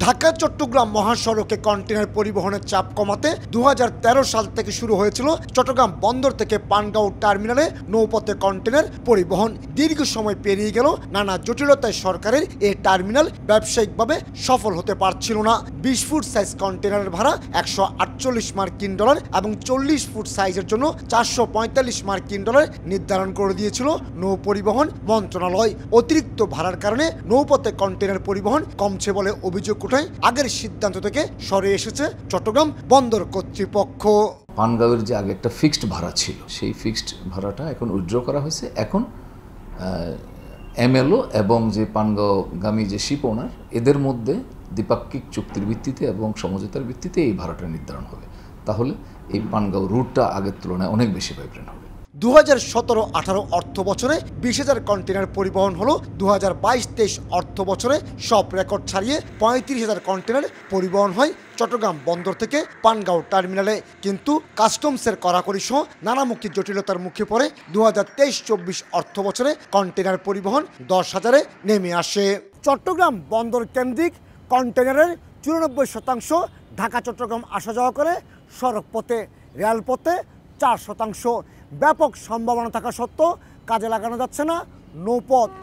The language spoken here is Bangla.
ঢাকা চট্টগ্রাম মহাসড়কে কন্টেনার পরিবহনের চাপ কমাতে 2013 সাল থেকে শুরু হয়েছিল চট্টগ্রাম বন্দর থেকে পানগাঁও টার্মিনালে নৌপথে কন্টেনার পরিবহন। দীর্ঘ সময় পেরিয়ে গেল, নানা জটিলতায় সরকারের এই টার্মিনাল ব্যবসায়িকভাবে সফল হতে পারছিল না। 20 ফুট সাইজ কন্টেনারের ভাড়া $148 মার্কিন এবং 40 ফুট সাইজের জন্য $445 মার্কিন নির্ধারণ করে দিয়েছিল নৌ পরিবহন মন্ত্রণালয়। অতিরিক্ত ভাড়ার কারণে নৌপথে কন্টেনার পরিবহন কমছে বলে অভিযোগ ওঠায় আগের সিদ্ধান্ত থেকে সরে এসেছে চট্টগ্রাম বন্দর কর্তৃপক্ষ। পানগাঁওয়ের যে আগে একটা ফিক্সড ভাড়া ছিল, সেই ফিক্সড ভাড়াটা এখন উইথড্র করা হয়েছে। এখন এমএলও এবং যে পানগাঁওগামী যে শিপ ওনার, এদের মধ্যে দ্বিপাক্ষিক চুক্তির ভিত্তিতে এবং সমঝোতার ভিত্তিতে এই ভাড়াটা নির্ধারণ হবে। তাহলে এই পানগাঁও রুটটা আগের তুলনায় অনেক বেশি ভাইব্রেন্ট হবে। 2017-18 অর্থ বছরে 20,000 কন্টেনার পরিবহন হলো। 2022-23 অর্থ বছরে সব রেকর্ড ছাড়িয়ে 35,000 কন্টেনার পরিবহন হয় চট্টগ্রাম বন্দর থেকে পানগাঁও টার্মিনালে। কিন্তু কাস্টমসের কড়াকড়ি সহ নানামুখী জটিলতার মুখে পড়ে 2023-24 অর্থ বছরে কন্টেনার পরিবহন 10,000-এ নেমে আসে। চট্টগ্রাম বন্দর কেন্দ্রিক কন্টেনারের 94% ঢাকা চট্টগ্রাম আসা যাওয়া করে সড়ক পথে, রেলপথে 4%। ব্যাপক সম্ভাবনা থাকা সত্ত্বেও কাজে লাগানো যাচ্ছে না নৌপথ।